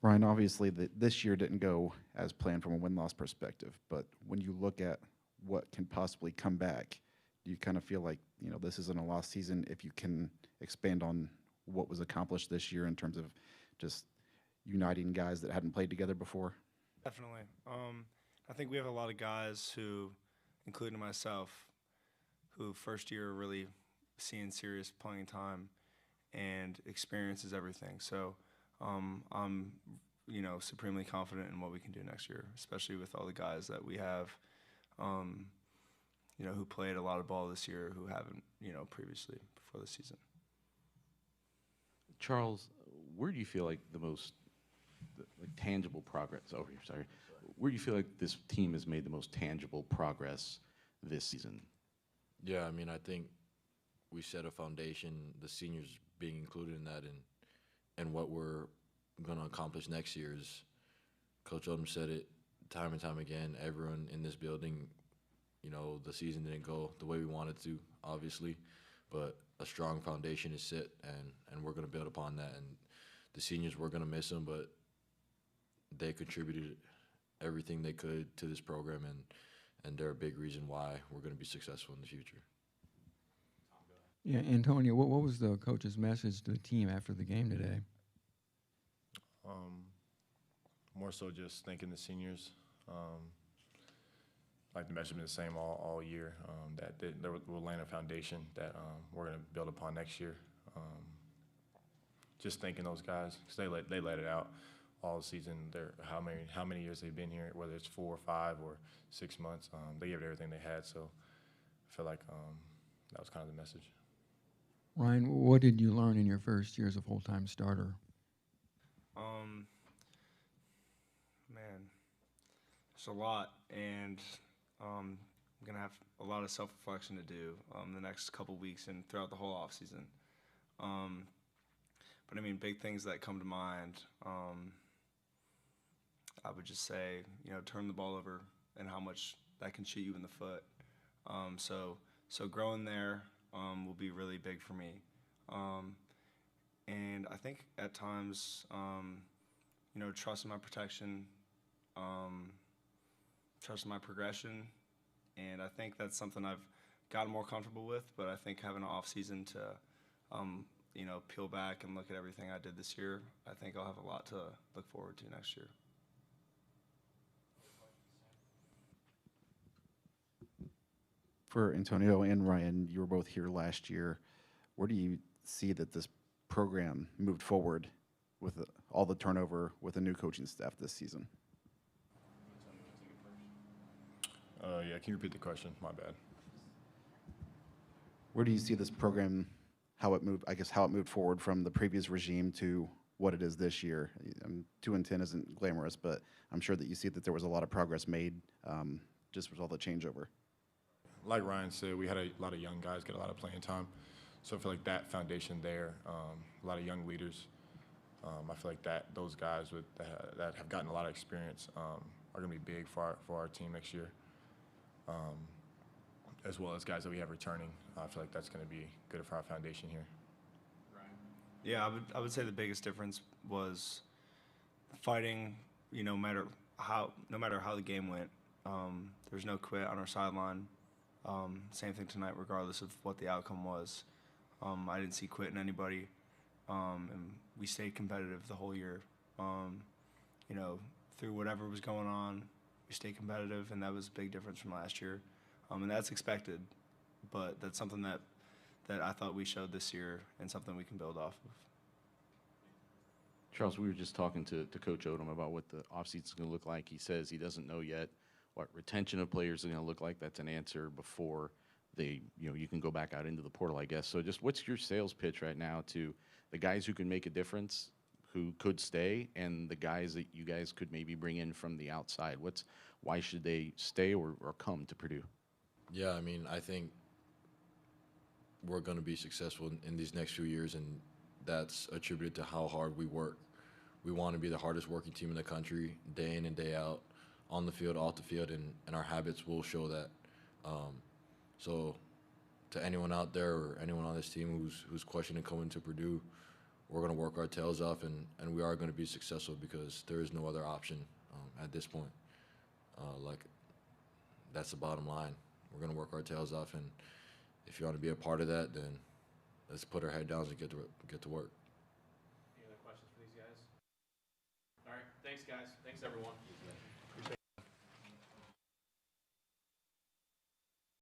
Ryan, obviously this year didn't go as planned from a win-loss perspective, but when you look at what can possibly come back, do you kind of feel like, this isn't a lost season if you can expand on what was accomplished this year in terms of just uniting guys that hadn't played together before? Definitely. I think we have a lot of guys who, including myself, who first year are really seeing serious playing time and experience is everything. So I'm, supremely confident in what we can do next year, especially with all the guys that we have, um, who played a lot of ball this year who haven't, previously before the season. Charles, where do you feel like like tangible progress? Oh, here, sorry. Where do you feel like this team has made the most tangible progress this season? Yeah, I mean, I think we set a foundation, the seniors being included in that, and what we're going to accomplish next year is, Coach Odom said it time and time again, everyone in this building, the season didn't go the way we wanted to, obviously, but a strong foundation is set, and we're going to build upon that. And the seniors, we're going to miss them, but they contributed everything they could to this program, and they're a big reason why we're going to be successful in the future. Yeah, Antonio, what was the coach's message to the team after the game today? More so just thanking the seniors. Like the message has been the same all year, that we'll land a foundation that we're going to build upon next year. Just thanking those guys because they let it out all season. They're how many years they've been here, whether it's 4 or 5 or 6 months. They gave it everything they had, so I feel like that was kind of the message. Ryan, what did you learn in your first year as a full-time starter? Man, there's a lot, and I'm going to have a lot of self-reflection to do the next couple weeks and throughout the whole offseason. But, I mean, big things that come to mind, I would just say, turn the ball over and how much that can shoot you in the foot. So growing there will be really big for me. And I think at times, trusting my protection, trusting my progression, and I think that's something I've gotten more comfortable with, but I think having an off season to, peel back and look at everything I did this year, I think I'll have a lot to look forward to next year. For Antonio and Ryan, you were both here last year. Where do you see that this program moved forward with all the turnover with a new coaching staff this season? Yeah, can you repeat the question? My bad. Where do you see this program, how it moved forward from the previous regime to what it is this year? 2-10 isn't glamorous, but I'm sure that you see that there was a lot of progress made just with all the changeover. Like Ryan said, we had a lot of young guys get a lot of playing time. So I feel like that foundation there, a lot of young leaders, I feel like that those guys that have gotten a lot of experience are going to be big for our team next year, as well as guys that we have returning. I feel like that's going to be good for our foundation here. Yeah, I would say the biggest difference was fighting. No matter how the game went, there's no quit on our sideline. Same thing tonight, regardless of what the outcome was. I didn't see quit in anybody, and we stayed competitive the whole year. Through whatever was going on, we stayed competitive, and that was a big difference from last year. And that's expected, but that's something that I thought we showed this year and something we can build off of. Charles, we were just talking to Coach Odom about what the offseason is going to look like. He says he doesn't know yet what retention of players is going to look like. That's an answer before you can go back out into the portal, I guess. So just what's your sales pitch right now to the guys who can make a difference, who could stay, and the guys that you guys could maybe bring in from the outside? Why should they stay or come to Purdue? Yeah, I mean, I think we're going to be successful in these next few years, and that's attributed to how hard we work. We want to be the hardest working team in the country, day in and day out, on the field, off the field, and our habits will show that. So to anyone out there or anyone on this team who's questioning coming to Purdue, we're going to work our tails off, and we are going to be successful because there is no other option at this point. Like, that's the bottom line. We're going to work our tails off, and if you want to be a part of that, then let's put our head down and get to work. Any other questions for these guys? All right, thanks, guys. Thanks, everyone.